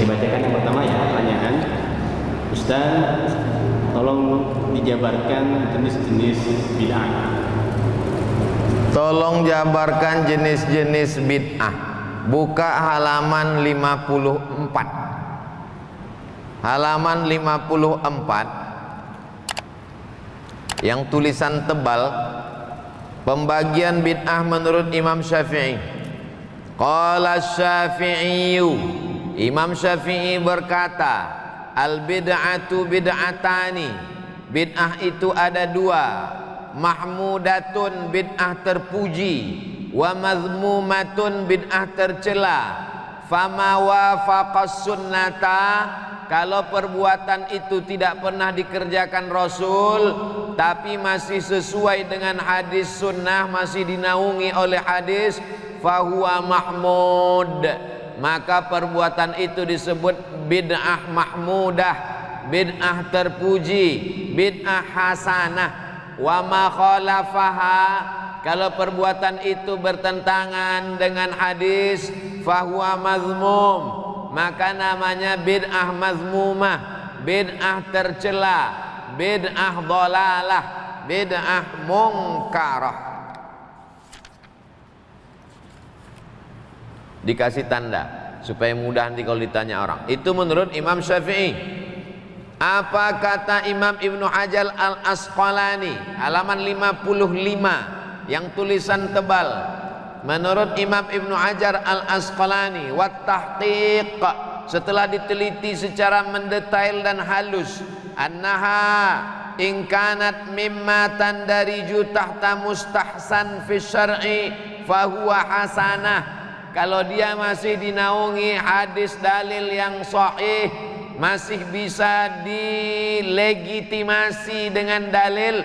Dibacakan yang pertama ya, pertanyaan. Ustaz, tolong dijabarkan jenis-jenis bid'ah. Tolong jabarkan jenis-jenis bid'ah. Buka halaman 54. Halaman 54 yang tulisan tebal, pembagian bid'ah menurut Imam Syafi'i. Qala Syafi'iyu, Imam Syafi'i berkata, al bid'atu bid'atani, bid'ah itu ada dua, mahmudatun bid'ah terpuji, wa mazmumatun bid'ah tercela. Fama wafaqas sunnata, kalau perbuatan itu tidak pernah dikerjakan Rasul tapi masih sesuai dengan hadis sunnah, masih dinaungi oleh hadis, fahuwa mahmud, maka perbuatan itu disebut bid'ah mahmudah, bid'ah terpuji, bid'ah hasanah. Wa ma khalafaha, kalau perbuatan itu bertentangan dengan hadis, fahuwa mazmum, maka namanya bid'ah mazmumah, bid'ah tercela, bid'ah dhalalah, bid'ah mungkarah. Dikasih tanda supaya mudah nanti kalau ditanya orang. Itu menurut Imam Syafi'i. Apa kata Imam Ibnu Hajar Al-Asqalani, halaman 55 yang tulisan tebal. Menurut Imam Ibnu Hajar Al-Asqalani, wat tahqiq, setelah diteliti secara mendetail dan halus, annaha in kanat mimma tandariju tahta mustahsan fi syar'i fahuwa hasanah, kalau dia masih dinaungi hadis dalil yang sahih, masih bisa dilegitimasi dengan dalil,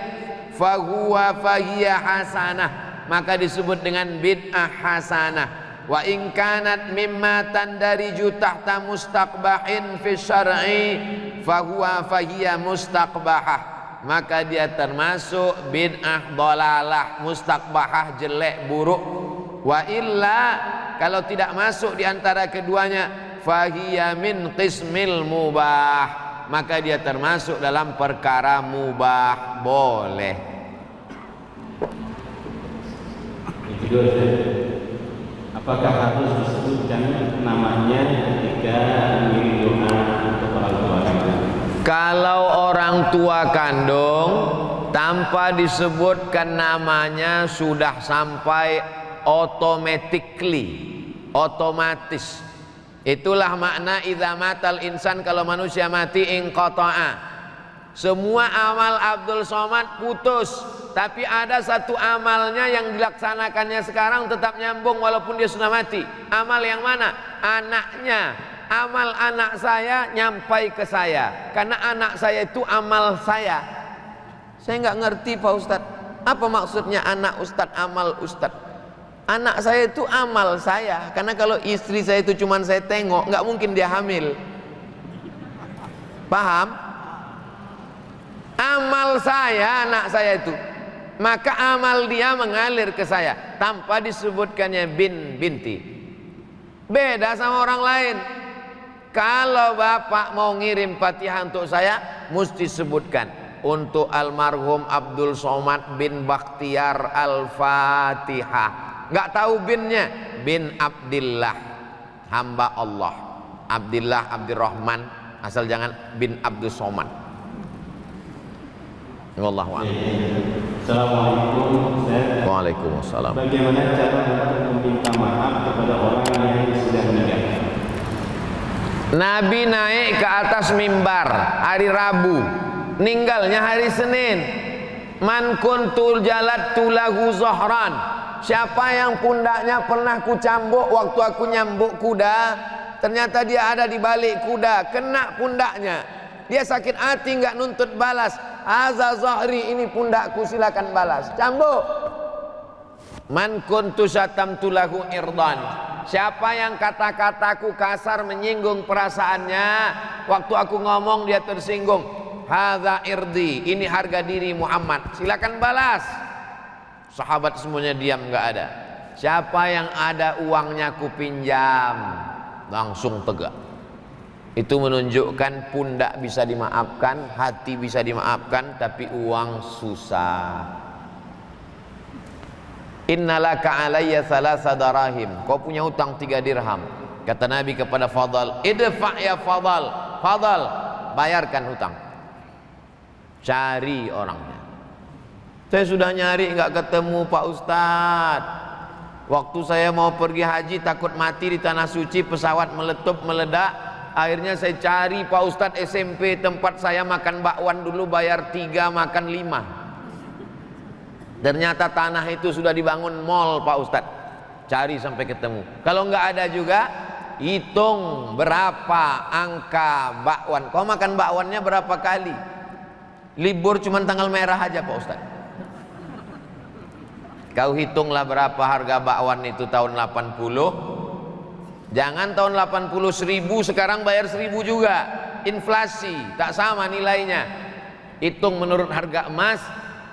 fahuwa fahiya hasanah, maka disebut dengan bid'ah hasanah. Wa in kanat mimma tandariju tahta mustaqbahin fi syar'i fahuwa fahiya mustaqbahah, maka dia termasuk bid'ah dhalalah, mustaqbahah jelek buruk. Wa illa, kalau tidak masuk di antara keduanya, fahiya min qismil mubah, maka dia termasuk dalam perkara mubah, boleh. Yang kedua, apakah harus disebutkan namanya ketika mengirim doa untuk orang tua kandung? Kalau orang tua kandung tanpa disebutkan namanya sudah sampai otomatis. Itulah makna idza matal insan, kalau manusia mati inqata'a, semua amal Abdul Somad putus, tapi ada satu amalnya yang dilaksanakannya sekarang tetap nyambung walaupun dia sudah mati. Amal yang mana? Anaknya. Amal anak saya nyampai ke saya, karena anak saya itu amal saya. Saya nggak ngerti Pak Ustadz, apa maksudnya anak Ustadz, amal Ustadz? Anak saya itu amal saya, karena kalau istri saya itu cuman saya tengok, nggak mungkin dia hamil. Paham? Amal saya, anak saya itu, maka amal dia mengalir ke saya tanpa disebutkannya binti. Beda sama orang lain. Kalau bapak mau ngirim Fatihah untuk saya, mesti sebutkan untuk almarhum Abdul Somad bin Bakhtiar Al-Fatihah. Nggak tahu binnya, bin Abdillah, hamba Allah, Abdillah Abdurrahman, asal jangan bin Abdul Somad. Wallahu a'lam. Assalamualaikum Ustaz. Waalaikumsalam. Bagaimana cara untuk meminta maaf kepada orang yang sudah meninggal? Nabi naik ke atas mimbar hari Rabu, meninggalnya hari Senin. Man kuntul jalat tulahu zahran, siapa yang pundaknya pernah kucambuk waktu aku nyambuk kuda, ternyata dia ada di balik kuda, kena pundaknya, dia sakit hati, nggak nuntut balas, azza zahri, ini pundakku, silakan balas, cambuk. Man kuntu syatamtu lahu irdan, siapa yang kata-kataku kasar menyinggung perasaannya, waktu aku ngomong dia tersinggung, hadza irdi, ini harga diri Muhammad, silakan balas. Sahabat semuanya diam, nggak ada. Siapa yang ada uangnya ku pinjam, langsung tegak. Itu menunjukkan pundak bisa dimaafkan, hati bisa dimaafkan, tapi uang susah. Innalaka alayya thalatha darahim. Kau punya utang 3 dirham. Kata Nabi kepada Fadal, idfa' ya Fadal. Fadal, bayarkan hutang. Cari orangnya. Saya sudah nyari enggak ketemu Pak Ustadz. Waktu saya mau pergi haji takut mati di tanah suci, pesawat meletup meledak. Akhirnya saya cari Pak Ustadz SMP tempat saya makan bakwan dulu, bayar 3 makan 5. Ternyata tanah itu sudah dibangun mall Pak Ustadz. Cari sampai ketemu. Kalau enggak ada juga, hitung berapa angka bakwan. Kau makan bakwannya berapa kali? Libur cuma tanggal merah aja Pak Ustadz. Kau hitunglah berapa harga bakwan itu tahun 80. Jangan tahun 80 1.000, sekarang bayar 1.000 juga. Inflasi, tak sama nilainya. Hitung menurut harga emas,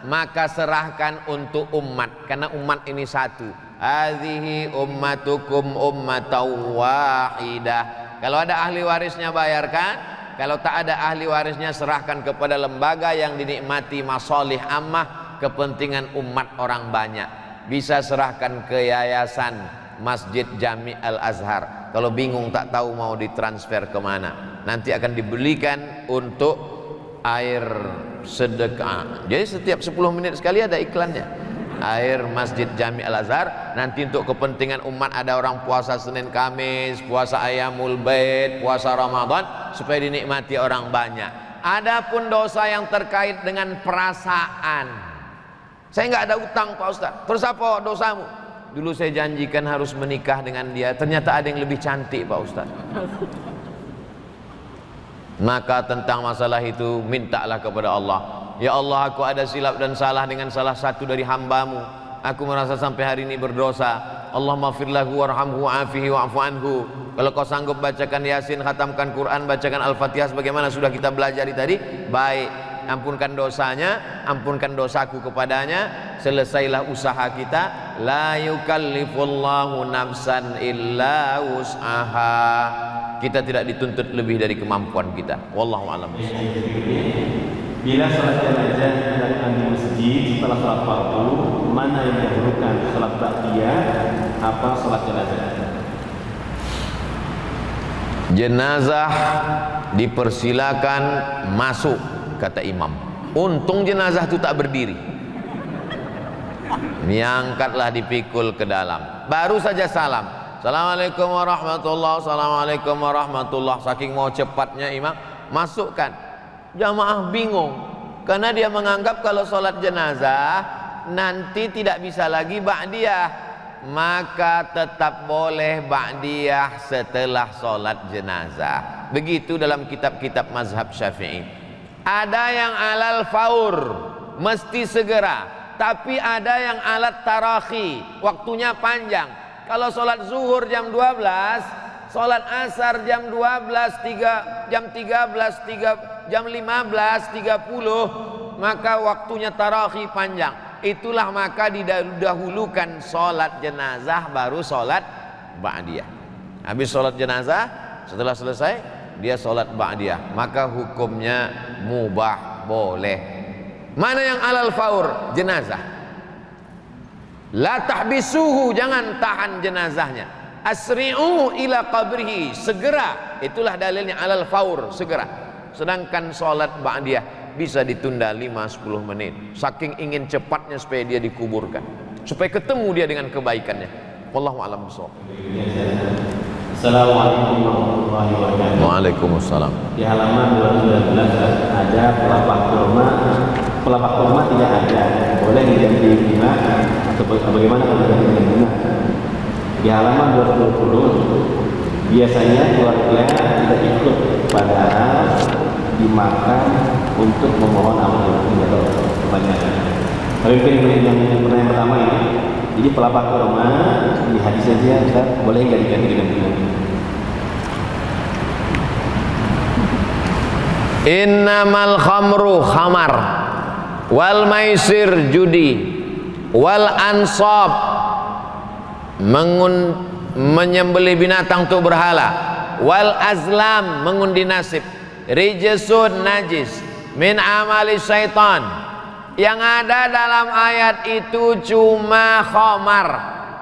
maka serahkan untuk umat. Karena umat ini satu. Hadhihi ummatukum ummatan wahidah. Kalau ada ahli warisnya bayarkan. Kalau tak ada ahli warisnya serahkan kepada lembaga yang dinikmati masalih ammah, kepentingan umat orang banyak. Bisa serahkan ke yayasan Masjid Jami Al-Azhar. Kalau bingung tak tahu mau ditransfer kemana, nanti akan dibelikan untuk air sedekah. Jadi setiap 10 menit sekali ada iklannya. Air Masjid Jami Al-Azhar. Nanti untuk kepentingan umat, ada orang puasa Senin Kamis, puasa Ayyamul Bait, puasa Ramadan, supaya dinikmati orang banyak. Adapun dosa yang terkait dengan perasaan, saya nggak ada utang Pak Ustadz. Terus apa dosamu? Dulu saya janjikan harus menikah dengan dia, ternyata ada yang lebih cantik Pak Ustadz. Maka tentang masalah itu mintalah kepada Allah. Ya Allah, aku ada silap dan salah dengan salah satu dari hambamu. Aku merasa sampai hari ini berdosa. Allah maghfir lahu warhamhu wa'afihi wa'fu anhu. Kalau kau sanggup bacakan Yasin, khatamkan Quran, bacakan Al-Fatihah sebagaimana sudah kita belajar tadi, baik. Ampunkan dosanya, ampunkan dosaku kepadanya, selesailah usaha kita. La yukallifullahu nafsan illa wus'aha. Kita tidak dituntut lebih dari kemampuan kita. Wallahu a'lam. Bila salat jenazah dilakukan di masjid setelah salat fardu, mana yang didahulukan, salat ba'diyah apa salat jenazah? Jenazah dipersilakan masuk, kata imam. Untung jenazah itu tak berdiri, diangkatlah, dipikul ke dalam. Baru saja salam, assalamualaikum warahmatullahi, assalamualaikum warahmatullahi. Saking mau cepatnya imam, masukkan. Jamaah bingung, karena dia menganggap kalau sholat jenazah nanti tidak bisa lagi ba'diyah, maka tetap boleh ba'diyah setelah sholat jenazah. Begitu dalam kitab-kitab mazhab Syafi'i. Ada yang alal faur, mesti segera, tapi ada yang alat tarakhi, waktunya panjang. Kalau sholat zuhur jam 12, sholat asar jam 12, jam 13, jam 15.30, maka waktunya tarakhi panjang. Itulah maka didahulukan sholat jenazah baru sholat ba'diyah. Habis sholat jenazah, setelah selesai dia sholat ba'diyah, maka hukumnya mubah, boleh. Mana yang alal faur? Jenazah. La tahbisuhu, jangan tahan jenazahnya. Asri'u ila qabrihi, segera. Itulah dalilnya alal faur, segera. Sedangkan sholat ba'diyah bisa ditunda 5-10 menit. Saking ingin cepatnya supaya dia dikuburkan, supaya ketemu dia dengan kebaikannya. Wallahu a'lam bishawab. Assalamualaikum warahmatullahi wabarakatuh. Waalaikumsalam. Di halaman 212 ada pelapak kurma. Pelapak kurma tidak ada, boleh diganti bunga atau bagaimana kalau diganti bunga? Di halaman 220 biasanya keluarga tidak ikut, padahal dimakan untuk memohon ampun atau kebanyakan. Tapi mungkin yang pertama ini, jadi pelapak kurma di hadis saja Ustaz, boleh nggak diganti dengan bunga? Innamal khamru khamar, wal maisir judi, wal ansab menyembelih binatang untuk berhala, wal azlam mengundi nasib, rijsun najis min amali syaitan. Yang ada dalam ayat itu cuma khamar.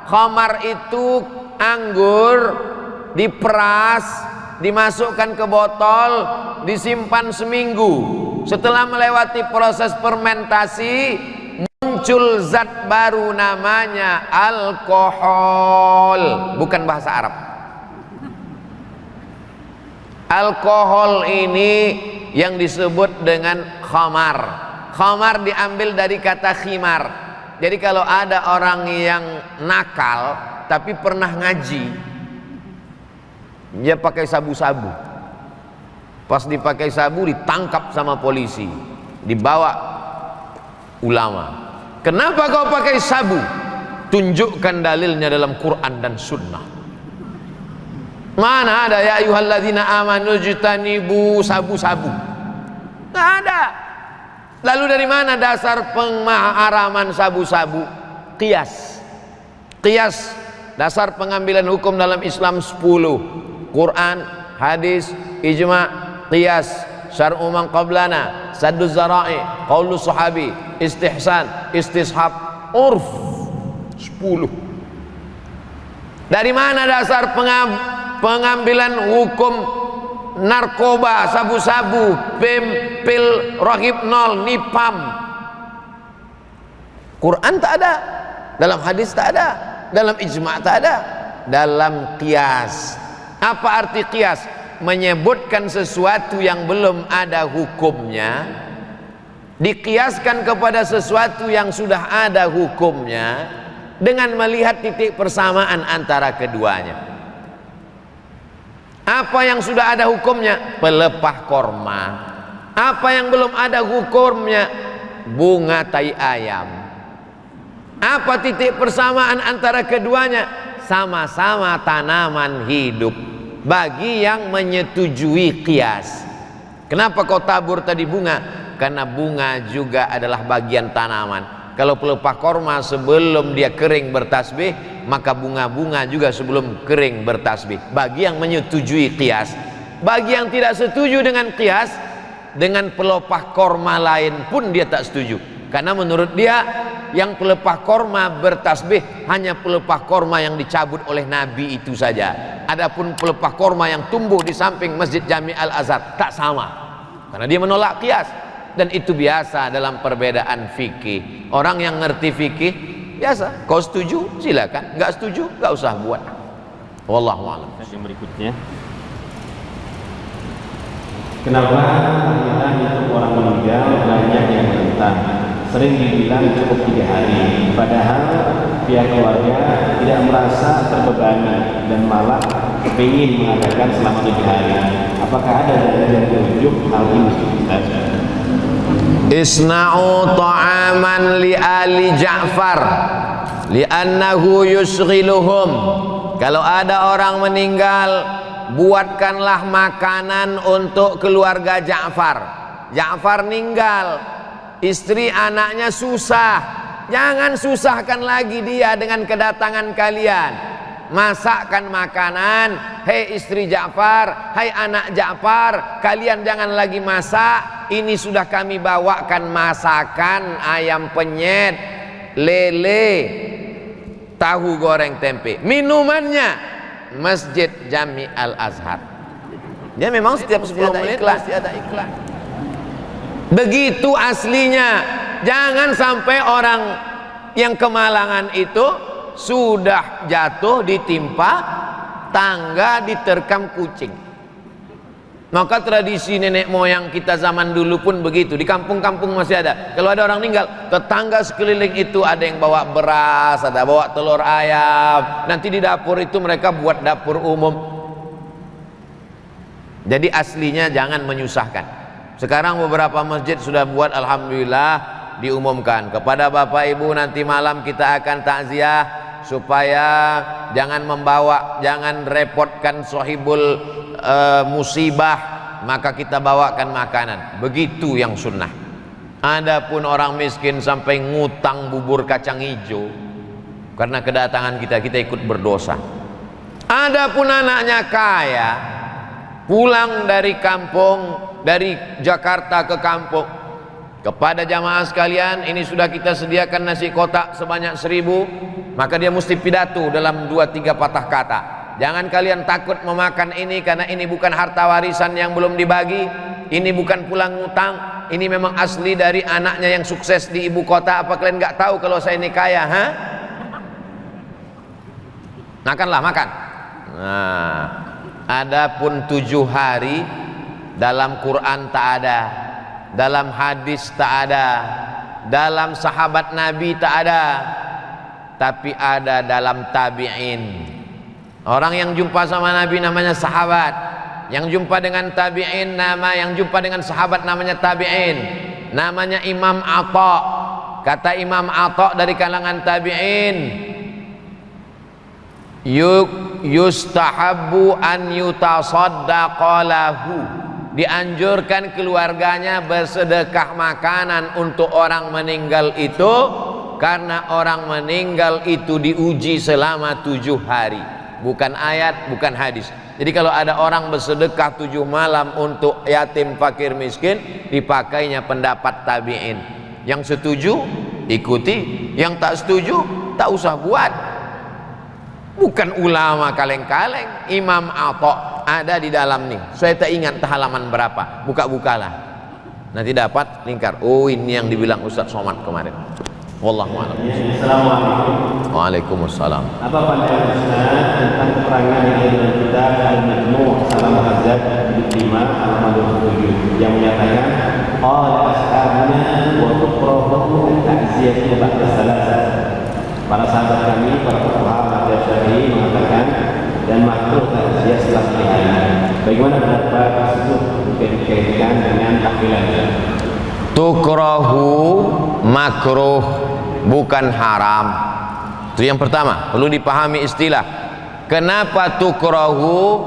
Khamar itu anggur diperas, dimasukkan ke botol, disimpan seminggu. Setelah melewati proses fermentasi, muncul zat baru namanya alkohol. Bukan bahasa Arab. Alkohol ini yang disebut dengan khamar. Khamar diambil dari kata khimar. Jadi kalau ada orang yang nakal tapi pernah ngaji, dia pakai sabu-sabu. Pas dipakai sabu ditangkap sama polisi, dibawa ulama. Kenapa kau pakai sabu? Tunjukkan dalilnya dalam Quran dan Sunnah. Mana ada ya ayyuhalladzina amanu jtanibu sabu-sabu? Nggak ada. Lalu dari mana dasar pengharaman sabu-sabu? Qiyas. Qiyas, dasar pengambilan hukum dalam Islam 10. Quran, hadis, ijma', qiyas, syar'u man qablana, saddu zara'i, qaulu sahabi, istihsan, istishab, urf. 10. Dari mana dasar pengambilan hukum narkoba, sabu-sabu, pil rohibnol, nipam? Quran tak ada, dalam hadis tak ada, dalam ijma' tak ada, dalam qiyas. Apa arti qiyas? Menyebutkan sesuatu yang belum ada hukumnya, dikiaskan kepada sesuatu yang sudah ada hukumnya dengan melihat titik persamaan antara keduanya. Apa yang sudah ada hukumnya? Pelepah korma. Apa yang belum ada hukumnya? Bunga tai ayam. Apa titik persamaan antara keduanya? Sama-sama tanaman hidup. Bagi yang menyetujui qiyas. Kenapa kau tabur tadi bunga? Karena bunga juga adalah bagian tanaman. Kalau pelepah korma sebelum dia kering bertasbih, maka bunga-bunga juga sebelum kering bertasbih. Bagi yang menyetujui qiyas. Bagi yang tidak setuju dengan qiyas, dengan pelepah korma lain pun dia tak setuju. Karena menurut dia yang pelepah korma bertasbih hanya pelepah korma yang dicabut oleh Nabi itu saja. Adapun pelepah korma yang tumbuh di samping Masjid Jami' Al-Azhar tak sama. Karena dia menolak qiyas. Dan itu biasa dalam perbedaan fikih. Orang yang ngerti fikih biasa, kau setuju silakan, nggak setuju nggak usah buat. Wallahu a'lam. Yang berikutnya, kenapa tahlilan itu orang meninggal banyak yang menentang? Sering dibilang cukup 3 hari, padahal pihak keluarga tidak merasa terbebani dan malah kepingin mengadakan selama 3 hari. Apakah ada yang merujuk hal ini? Isna'u ta'aman li ali Ja'far li'annahu yusghiluhum. Kalau ada orang meninggal, buatkanlah makanan untuk keluarga Ja'far. Ja'far meninggal, istri anaknya susah. Jangan susahkan lagi dia dengan kedatangan kalian. Masakkan makanan. Hei istri Ja'far, hai anak Ja'far, kalian jangan lagi masak. Ini sudah kami bawakan masakan ayam penyet, lele, tahu goreng tempe. Minumannya Masjid Jami' Al-Azhar. Dia memang setiap 10 menit pasti ada iklan. Begitu aslinya. Jangan sampai orang yang kemalangan itu sudah jatuh ditimpa tangga, diterkam kucing. Maka tradisi nenek moyang kita zaman dulu pun begitu. Di kampung-kampung masih ada. Kalau ada orang meninggal, tetangga sekeliling itu ada yang bawa beras, ada bawa telur ayam. Nanti di dapur itu mereka buat dapur umum. Jadi aslinya jangan menyusahkan. Sekarang beberapa masjid sudah buat, alhamdulillah, diumumkan kepada bapak ibu nanti malam kita akan takziah, supaya jangan membawa, jangan repotkan sahibul musibah, maka kita bawakan makanan. Begitu yang sunnah. Adapun orang miskin sampai ngutang bubur kacang hijau karena kedatangan kita ikut berdosa. Adapun anaknya kaya, pulang dari kampung, dari Jakarta ke kampung. Kepada jamaah sekalian, ini sudah kita sediakan nasi kotak sebanyak 1000, maka dia mesti pidato dalam 2-3 patah kata. Jangan kalian takut memakan ini, karena ini bukan harta warisan yang belum dibagi, ini bukan pulang ngutang, ini memang asli dari anaknya yang sukses di ibu kota. Apa kalian nggak tahu kalau saya ini kaya? Makanlah, makan. Nah, adapun 7 hari dalam Quran tak ada, dalam hadis tak ada, dalam sahabat Nabi tak ada, tapi ada dalam tabi'in. Orang yang jumpa sama Nabi namanya sahabat, yang jumpa dengan tabi'in yang jumpa dengan sahabat namanya tabi'in, namanya Imam Atha. Kata Imam Atha dari kalangan tabi'in, yustahabbu an yutasaddaqa lahu, dianjurkan keluarganya bersedekah makanan untuk orang meninggal itu, karena orang meninggal itu diuji selama 7 hari. Bukan ayat, bukan hadis. Jadi kalau ada orang bersedekah 7 malam untuk yatim, fakir, miskin, dipakainya pendapat tabi'in. Yang setuju ikuti, yang tak setuju tak usah buat. Bukan ulama kaleng-kaleng. Imam Atha ada di dalam nih, saya tak ingat halaman berapa, buka-bukalah nanti dapat lingkar. Oh, ini yang dibilang Ustaz Somad kemarin. Wallahu a'lam. Assalamualaikum. Waalaikumsalam. Apa pandangan Ustaz tentang keterangan yang ada dalam kitab Al-Majmu' Salam Hazard jilid 5 halaman 27 yang menyatakan qala ashabuna wa tukrahu ta'ziyatu ba'da salasa. Para sahabat kami, para fuqaha mazhab Syafi'i mengatakan dan makruh ta'ziyah setelah hari. Bagaimana pendapat tersebut dikaitkan dengan tahlilan? Tukrahu makruh, bukan haram. Itu yang pertama, perlu dipahami istilah. Kenapa tukrahu?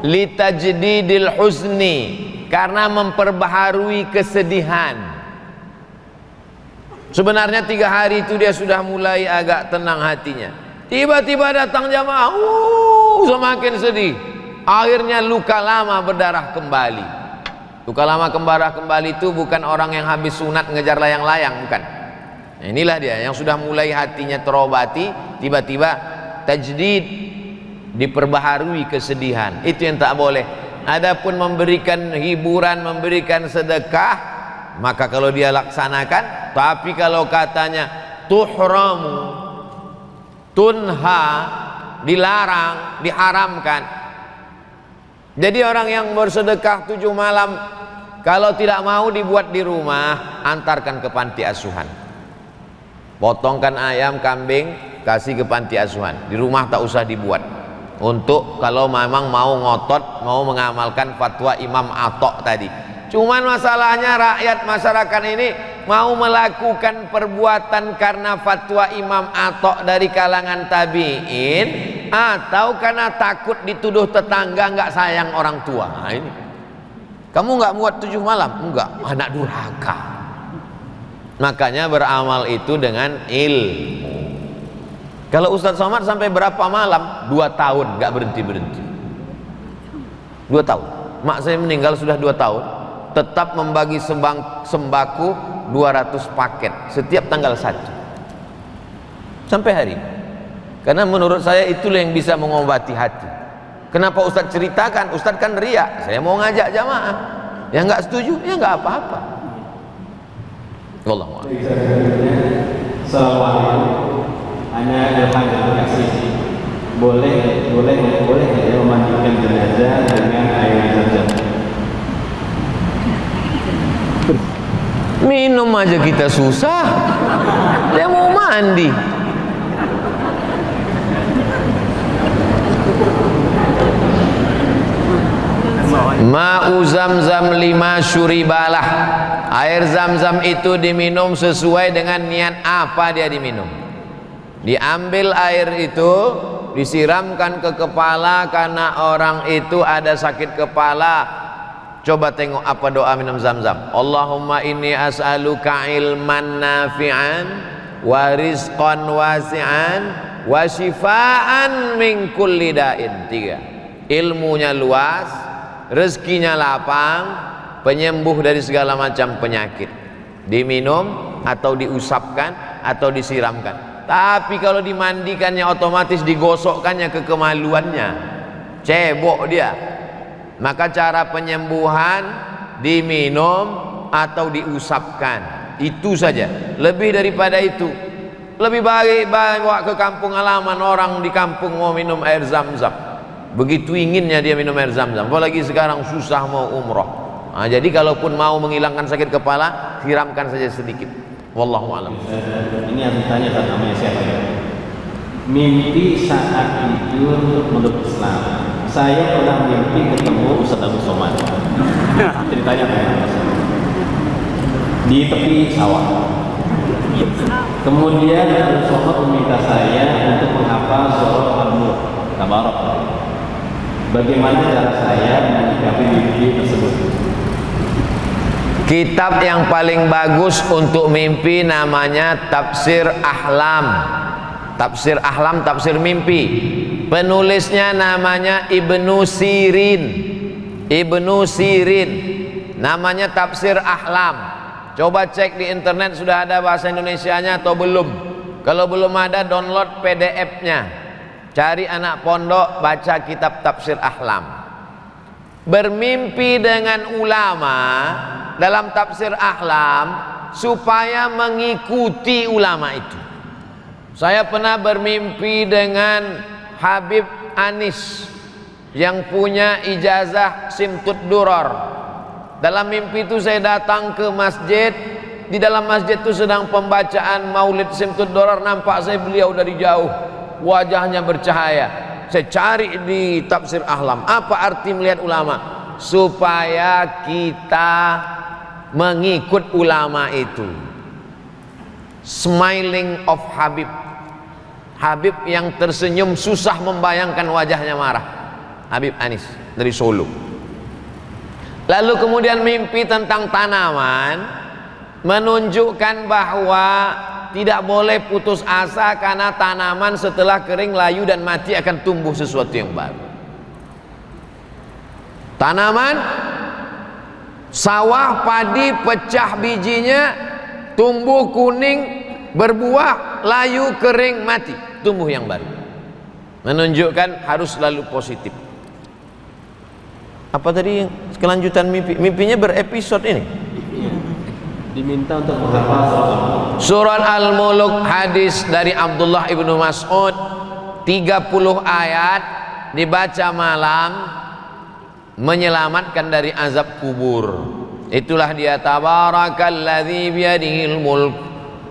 Litajdidil huzni, karena memperbaharui kesedihan. Sebenarnya 3 hari itu dia sudah mulai agak tenang hatinya, tiba-tiba datang jamaah, semakin sedih. Akhirnya luka lama berdarah kembali. Luka lama berdarah kembali itu bukan orang yang habis sunat ngejar layang-layang, bukan. Nah, inilah dia yang sudah mulai hatinya terobati, tiba-tiba tajdid, diperbaharui kesedihan. Itu yang tak boleh. Adapun memberikan hiburan, memberikan sedekah, maka kalau dia laksanakan. Tapi kalau katanya tuhramu, tunha, dilarang, diharamkan. Jadi orang yang bersedekah 7 malam, kalau tidak mau dibuat di rumah, antarkan ke panti asuhan. Potongkan ayam, kambing, kasih ke panti asuhan. Di rumah tak usah dibuat. Untuk kalau memang mau ngotot, mau mengamalkan fatwa Imam Atha tadi. Cuman masalahnya rakyat masyarakat ini mau melakukan perbuatan karena fatwa Imam Atha dari kalangan tabi'in, atau karena takut dituduh tetangga nggak sayang orang tua. Nah, ini kamu nggak muat 7 malam? Enggak, anak durhaka. Makanya beramal itu dengan ilmu. Kalau Ustadz Somad sampai berapa malam? 2 tahun nggak berhenti-berhenti. 2 tahun. Mak saya meninggal sudah 2 tahun, tetap membagi sembako 200 paket setiap tanggal 1 sampai hari ini. Karena menurut saya itulah yang bisa mengobati hati. Kenapa Ustadz ceritakan? Ustadz kan riak, saya mau ngajak jamaah. Yang nggak setuju, ya nggak apa-apa. Wallahu a'lam. Assalamualaikum. Ana Ilham dari Bekasi. Boleh ya memandikan jenazah dengan air zam-zam? Minum aja kita susah, dia mau mandi. Ma'u zamzam 5 syuribalah. Air zam-zam itu diminum sesuai dengan niat apa dia diminum. Diambil air itu, disiramkan ke kepala karena orang itu ada sakit kepala. Coba tengok apa doa minum zam-zam. Allahumma inni as'aluka ilman nafi'an wa rizqan wasi'an wa shifaan min kulli da'in. 3. Ilmunya luas, rezekinya lapang, penyembuh dari segala macam penyakit. Diminum atau diusapkan atau disiramkan. Tapi kalau dimandikannya otomatis digosokkannya ke kemaluannya, cebok dia. Maka cara penyembuhan diminum atau diusapkan, itu saja. Lebih daripada itu, lebih baik bawa ke kampung halaman orang di kampung mau minum air zam-zam. Begitu inginnya dia minum air zam-zam, apalagi sekarang susah mau umroh. Nah, jadi kalaupun mau menghilangkan sakit kepala, siramkan saja sedikit. Wallahu a'lam. Ini yang ditanya kan namanya siapa ya? Mimpi saat tidur menurut Islam. Saya pernah mimpi ketemu Ustaz Abu Somad. Ceritanya kayak di tepi sawah. Kemudian Abu Somad meminta saya untuk menghafal surah Al-Mulk. Tabarak. Bagaimana cara saya menyikapi mimpi tersebut? Kitab yang paling bagus untuk mimpi namanya Tafsir Ahlam. Tafsir Ahlam, tafsir mimpi. Penulisnya namanya Ibnu Sirin. Ibnu Sirin. Namanya Tafsir Ahlam. Coba cek di internet sudah ada bahasa Indonesianya atau belum. Kalau belum ada, download PDF-nya. Cari anak pondok, baca kitab Tafsir Ahlam. Bermimpi dengan ulama dalam Tafsir Ahlam supaya mengikuti ulama itu. Saya pernah bermimpi dengan Habib Anis yang punya ijazah Simtud Duror. Dalam mimpi itu saya datang ke masjid. Di dalam masjid itu sedang pembacaan Maulid Simtud Duror. Nampak saya beliau dari jauh, wajahnya bercahaya. Saya cari di Tafsir Ahlam, apa arti melihat ulama? Supaya kita mengikut ulama itu. Smiling of Habib. Habib yang tersenyum, susah membayangkan wajahnya marah. Habib Anis dari Solo. Lalu kemudian mimpi tentang tanaman, menunjukkan bahwa tidak boleh putus asa karena tanaman setelah kering, layu dan mati akan tumbuh sesuatu yang baru. Tanaman, sawah, padi, pecah bijinya, tumbuh kuning, berbuah, layu, kering, mati, tumbuh yang baru. Menunjukkan harus selalu positif. Apa tadi kelanjutan mimpi? Mimpinya berepisode ini. Diminta untuk menghafal Surat Al-Mulk, hadis dari Abdullah ibnu Mas'ud, 30 ayat dibaca malam menyelamatkan dari azab kubur. Itulah dia, tabarakalladzi biyadihil mulk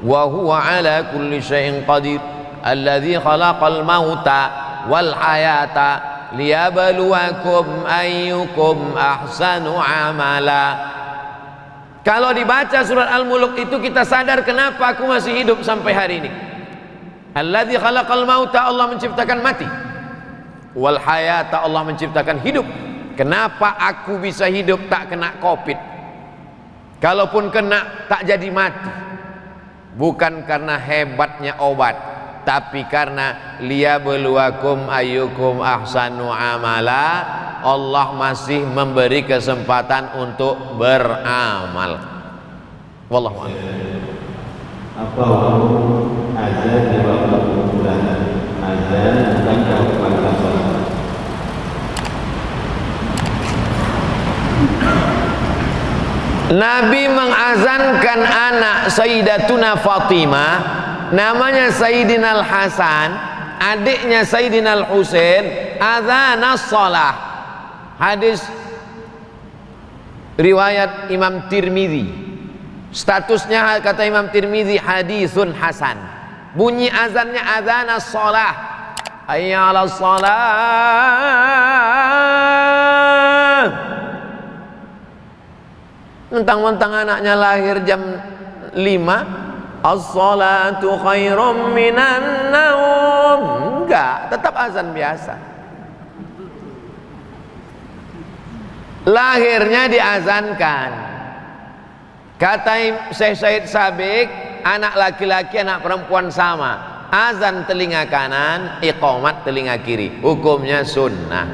wa huwa ala kulli syai'in qadir alladzi khalaqal mauta wal hayata liyabluwakum ayyukum ahsanu amala. Kalau dibaca surat Al-Mulk itu kita sadar kenapa aku masih hidup sampai hari ini. Alladzi khalaqal mauta, Allah menciptakan mati. Wal hayata, Allah menciptakan hidup. Kenapa aku bisa hidup tak kena Covid? Kalaupun kena tak jadi mati. Bukan karena hebatnya obat, tapi karena liyabluwakum ayyukum ahsanu amala. Allah masih memberi kesempatan untuk beramal. Wallahu a'lam. Apa hukum azan di waktu bulan? Azan bukan kewajiban sholat. Nabi mengazankan anak Sayyidatuna Fatimah, namanya Sayyidina Al-Hasan, adiknya Sayyidina Al-Husain, adzanas shalah. Hadis riwayat Imam Tirmidzi. Statusnya kata Imam Tirmidzi hadisun hasan. Bunyi azannya adzanas shalah. Hayya 'alas shalah. Mentang-mentang anaknya lahir jam 5, as-salatu khairum minan naum. Enggak, tetap azan biasa. Lahirnya diazankan. Kata Syekh Said Sabiq, anak laki-laki anak perempuan sama. Azan telinga kanan, iqamat telinga kiri. Hukumnya sunnah.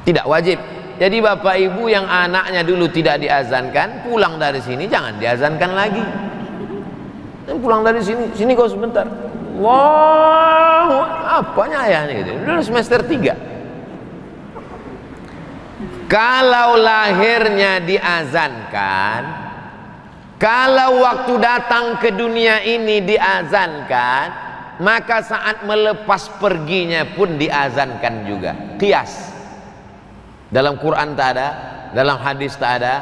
Tidak wajib. Jadi bapak ibu yang anaknya dulu tidak diazankan, pulang dari sini jangan diazankan lagi. Dan pulang dari sini kau sebentar. Wow, apanya ayah ini? Dulu semester 3. Kalau lahirnya diazankan, kalau waktu datang ke dunia ini diazankan, maka saat melepas perginya pun diazankan juga. Qiyas. Dalam Quran tak ada, dalam hadis tak ada,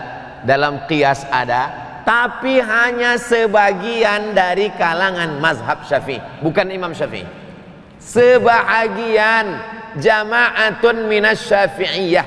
dalam qiyas ada, tapi hanya sebagian dari kalangan mazhab Syafi'i, bukan Imam Syafi'i. Sebahagian jama'atun minas Syafi'iyah,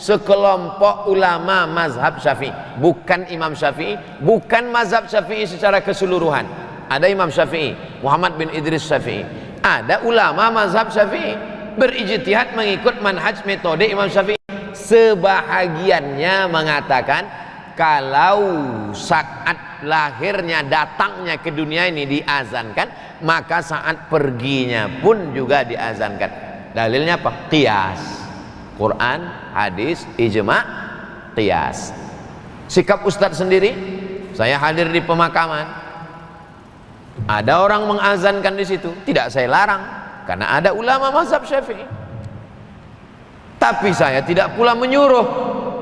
sekelompok ulama mazhab Syafi'i, bukan Imam Syafi'i, bukan mazhab Syafi'i secara keseluruhan. Ada Imam Syafi'i, Muhammad bin Idris Syafi'i, ada ulama mazhab Syafi'i berijtihad mengikut manhaj metode Imam Syafi'i. Sebahagiannya mengatakan kalau saat lahirnya, datangnya ke dunia ini diazankan, maka saat perginya pun juga diazankan. Dalilnya apa? Qiyas. Quran, hadis, ijma', qiyas. Sikap Ustadz sendiri, saya hadir di pemakaman, ada orang mengazankan di situ, tidak saya larang karena ada ulama mazhab Syafi'i. Tapi saya tidak pula menyuruh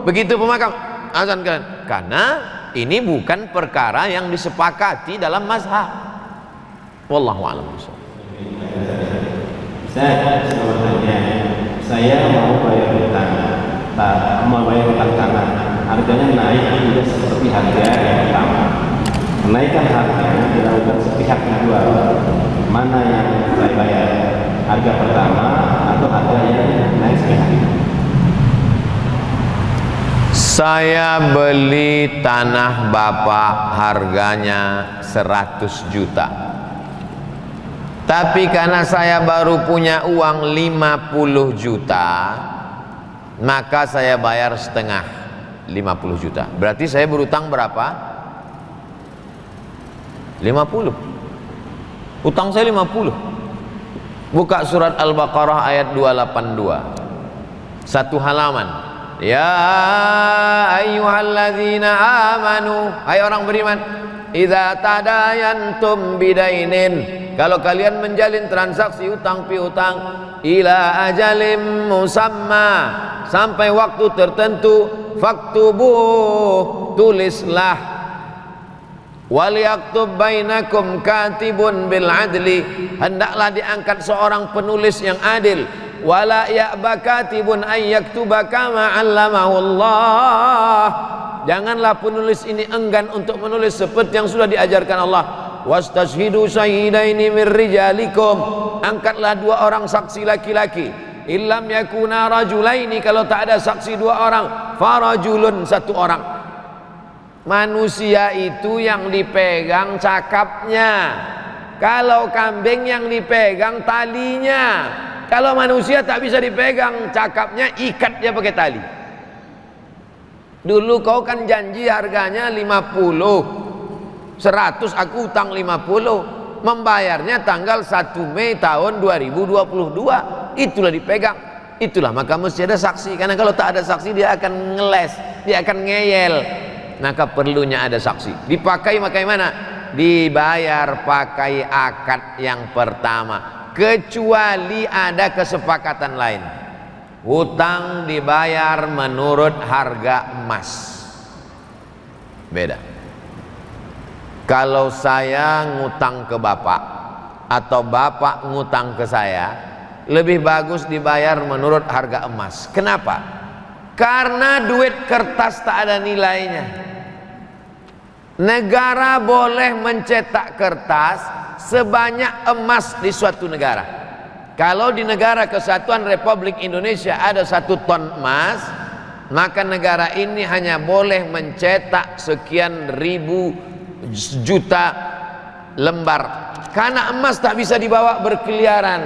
begitu pemakam azankan, karena ini bukan perkara yang disepakati dalam mazhab. Wallahu a'lam. Saya mau bayar hutang, harganya naik tidak seperti harga yang pertama. Kenaikan harga dilakukan sepihak kedua. Mana yang saya bayar? Harga pertama atau harga yang naik sepihak? Saya beli tanah bapak harganya 100 juta. Tapi karena saya baru punya uang 50 juta, maka saya bayar setengah 50 juta. Berarti saya berutang berapa? 50. Utang saya 50. Buka surat Al-Baqarah ayat 282. Satu halaman. Ya ayyuhalladzina amanu, hai orang beriman, idza tadayantum bidainin, kalau kalian menjalin transaksi utang piutang, ila ajalim musamma, sampai waktu tertentu, faktubuh, tulislah, waliyaktub bainakum katibun bil adli, hendaklah diangkat seorang penulis yang adil, wala ya'ba katibun ayyaktuba kama 'allamahu Allah, janganlah penulis ini enggan untuk menulis seperti yang sudah diajarkan Allah. Wastashhidu syahidaini min rijalikum, angkatlah 2 orang saksi laki-laki. Illam yakuna rajulaini, kalau tak ada saksi 2 orang, farajulun, 1 orang. Manusia itu yang dipegang cakapnya, kalau kambing yang dipegang talinya. Kalau manusia tak bisa dipegang cakapnya, ikat dia pakai tali. Dulu kau kan janji harganya 50, 100 aku utang 50, membayarnya tanggal 1 Mei tahun 2022, itulah dipegang. Itulah maka mesti ada saksi, karena kalau tak ada saksi dia akan ngeles, dia akan ngeyel. Maka perlunya ada saksi. Dipakai pakai mana? Dibayar pakai akad yang pertama, kecuali ada kesepakatan lain. Hutang dibayar menurut harga emas, beda. Kalau saya ngutang ke bapak atau bapak ngutang ke saya, lebih bagus dibayar menurut harga emas. Kenapa? Karena duit kertas tak ada nilainya. Negara boleh mencetak kertas sebanyak emas di suatu negara. Kalau di negara Kesatuan Republik Indonesia ada 1 ton emas, maka negara ini hanya boleh mencetak sekian ribu juta lembar. Karena emas tak bisa dibawa berkeliaran,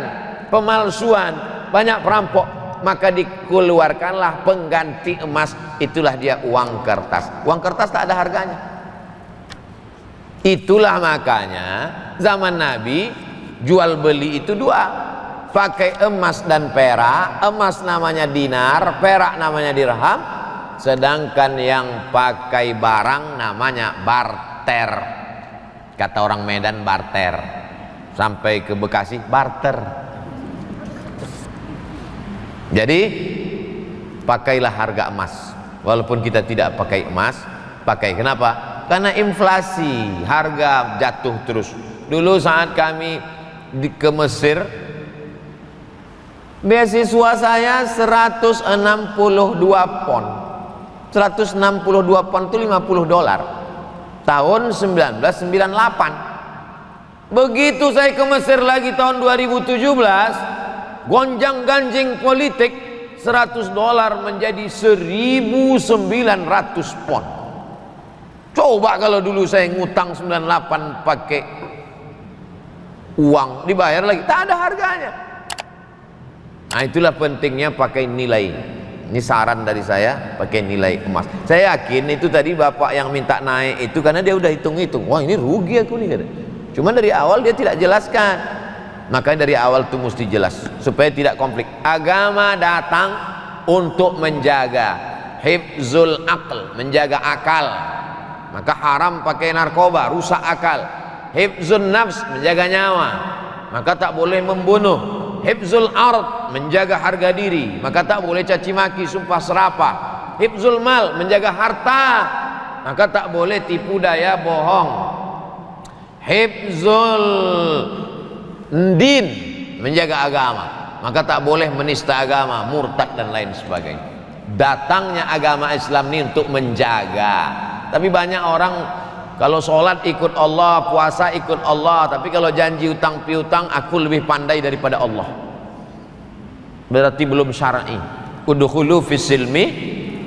pemalsuan, banyak perampok, maka dikeluarkanlah pengganti emas, itulah dia uang kertas. Uang kertas tak ada harganya. Itulah makanya zaman Nabi jual beli itu 2. pakai emas dan perak. Emas namanya dinar, perak namanya dirham, sedangkan yang pakai barang namanya barter. Kata orang Medan barter, sampai ke Bekasi barter. Jadi pakailah harga emas, walaupun kita tidak pakai emas, pakai. Kenapa? Karena inflasi, harga jatuh terus. Dulu saat kami ke Mesir, beasiswa saya 162 pon. 162 pon itu $50. Tahun 1998. Begitu saya ke Mesir lagi tahun 2017, gonjang-ganjing politik, $100 menjadi 1.900 pon. Coba kalau dulu saya ngutang 98 pakai uang, dibayar lagi, tak ada harganya. Nah, itulah pentingnya pakai nilai. Ini saran dari saya, pakai nilai emas. Saya yakin itu tadi bapak yang minta naik itu karena dia udah hitung-hitung. Wah, ini rugi aku nih, kata. Cuma dari awal dia tidak jelaskan. Makanya dari awal itu mesti jelas supaya tidak konflik. Agama datang untuk menjaga hifzul aql, menjaga akal. Maka haram pakai narkoba, rusak akal. Hifzun nafs, menjaga nyawa, maka tak boleh membunuh. Hifzul ard, menjaga harga diri, maka tak boleh caci maki, sumpah serapah. Hifzul mal, menjaga harta, maka tak boleh tipu daya, bohong. Hifzul din, menjaga agama, maka tak boleh menista agama, murtad dan lain sebagainya. Datangnya agama Islam ini untuk menjaga. Tapi banyak orang kalau sholat ikut Allah, puasa ikut Allah, tapi kalau janji utang piutang, aku lebih pandai daripada Allah. Berarti belum syar'i. Udkhulu fis silmi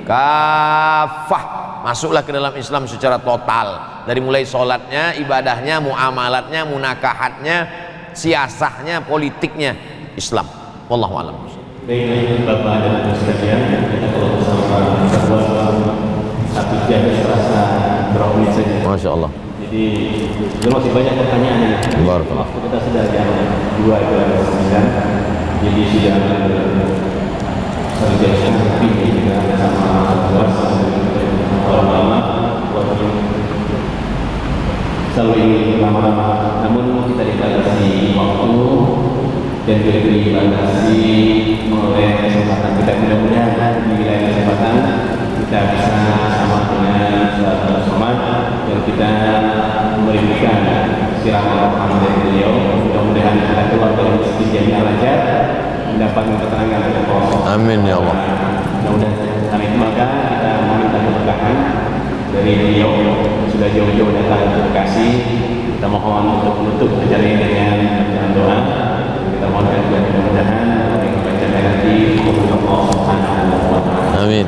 kafah. Masuklah ke dalam Islam secara total. Dari mulai sholatnya, ibadahnya, muamalatnya, munakahatnya, siasahnya, politiknya, Islam. Wallahu a'lam. Baik, Bapak dan Ibu sekalian, kita kalau bersama satu jam terasa berapa menit saja. Masya Allah. Jadi masih banyak pertanyaan ya. Waktu kita sudah jam 2 itu ada 9. Jadi sudah satu jam lebih kita sama luas orang lama. Selalu ingin lama-lama, namun kita dibatasi waktu dan dibatasi oleh kesempatan kita. Mudah-mudahan di wilayah kesempatan kita bisa sama dengan sahabat Somad yang kita merindukan siraman Muhammad dari beliau. Mudah-mudahan kita keluar dari masjid Jami Al-Azhar mendapatkan keterangan dari Allah. Amin ya Allah. Mudah-mudahan kami maka kita meminta keberkahan dari beliau sudah jauh-jauh datang ke Bekasi. Kita mohon untuk menutup acara ini dengan bacaan doa. Kita mohonkan mudah-mudahan yang membaca nanti Allah Subhanahu wa taala. Amin.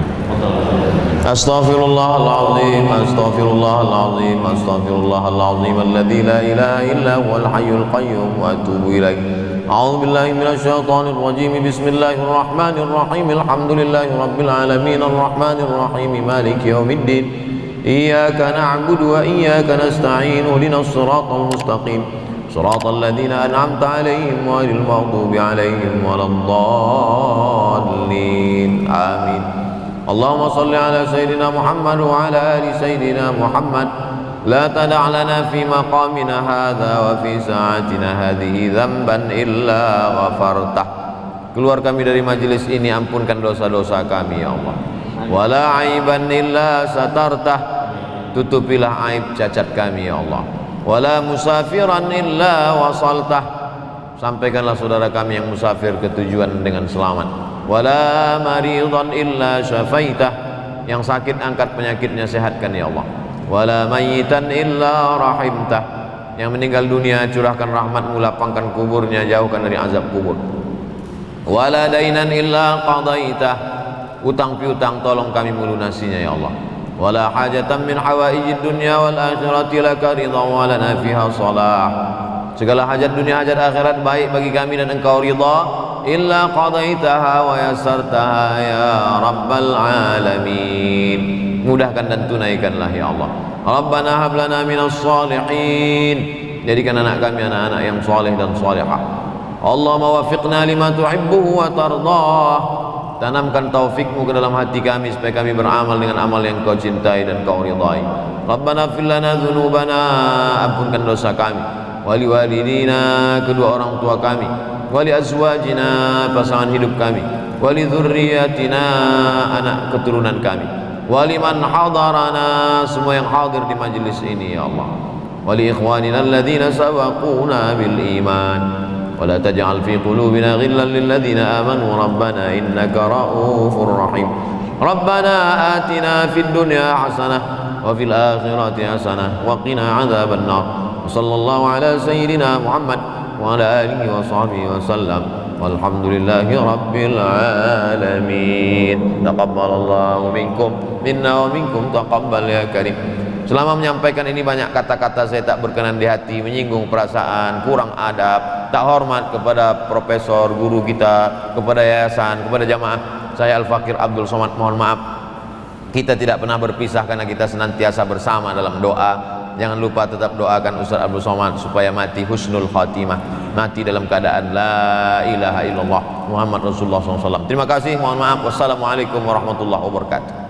Astaghfirullahaladzim, astaghfirullahaladzim, astaghfirullahaladzim alladzi la ilaha illa huwal hayyul qayyum wa atubu ilaih. A'udzu billahi minasyaitonir rajim. Bismillahirrahmanirrahim. Alhamdulillahi rabbil alamin arrahmanir rahim maliki yaumiddin. Iyyaka na'budu wa iyyaka nasta'in. Ihdinas siratal mustaqim. Siratal ladzina an'amta 'alaihim ghairil maghdubi 'alaihim waladdallin. Amin. Allahumma salli ala Sayyidina Muhammad wa ala ali Sayyidina Muhammad. La tada' lana fi maqamina hadha wa fi sa'atina hadhihi dhanban illa ghafartah. Keluar kami dari majelis ini, ampunkan dosa-dosa kami ya Allah. Wa la aiban illa satartah. Tutupilah aib cacat kami ya Allah. Wa la musafiran illa wasaltah. Sampaikanlah saudara kami yang musafir ke tujuan dengan selamat. Wala maridan illa syafaitah. Yang sakit angkat penyakitnya, sehatkan ya Allah. Wala mayitan illa rahimtah. Yang meninggal dunia curahkan rahmatmu, lapangkan kuburnya, jauhkan dari azab kubur. Wala dainan illa qadaitah. Utang piutang tolong kami melunasinya ya Allah. Wala hajatan min hawaijid dunya wal akhirati laka ridha wa lana fiha salah. Segala hajat dunia hajat akhirat baik bagi kami dan engkau ridha, illa qadaitaha wa yassartaha ya rabbal alamin. Mudahkan dan tunaikanlah ya Allah. Rabbana hab lana minas salihin. Jadikan anak kami anak-anak yang saleh dan salihah. Allahumma wafiqna lima tuhibbuhu wa tardah. Tanamkan taufikmu ke dalam hati kami supaya kami beramal dengan amal yang kau cintai dan kau ridai. Rabbana fir lana dzunubana, ampunkan dosa kami, wali walidina, kedua orang tua kami, wali azwajina, pasangan hidup kami, wali dzurriyyatina, anak keturunan kami, wali man hadarana, semua yang hadir di majlis ini ya Allah, wali ikhwanina alladzina sabaquna bil iman. ولا تجعل في قلوبنا غلا للذين آمنوا ربنا إنك رؤوف رحيم ربنا آتنا في الدنيا حسنة وفي الآخرة حسنة وقنا عذاب النار وصلى الله على سيدنا محمد وعلى آله وصحبه وسلم والحمد لله رب العالمين تقبل الله منكم منا ومنكم تقبل يا كريم. Selama menyampaikan ini banyak kata-kata saya tak berkenan di hati, menyinggung perasaan, kurang adab, tak hormat kepada profesor, guru kita, kepada yayasan, kepada jamaah. Saya Al-Fakir Abdul Somad mohon maaf. Kita tidak pernah berpisah karena kita senantiasa bersama dalam doa. Jangan lupa tetap doakan Ustaz Abdul Somad supaya mati husnul khatimah, mati dalam keadaan la ilaha illallah Muhammad Rasulullah SAW. Terima kasih, mohon maaf. Wassalamualaikum warahmatullahi wabarakatuh.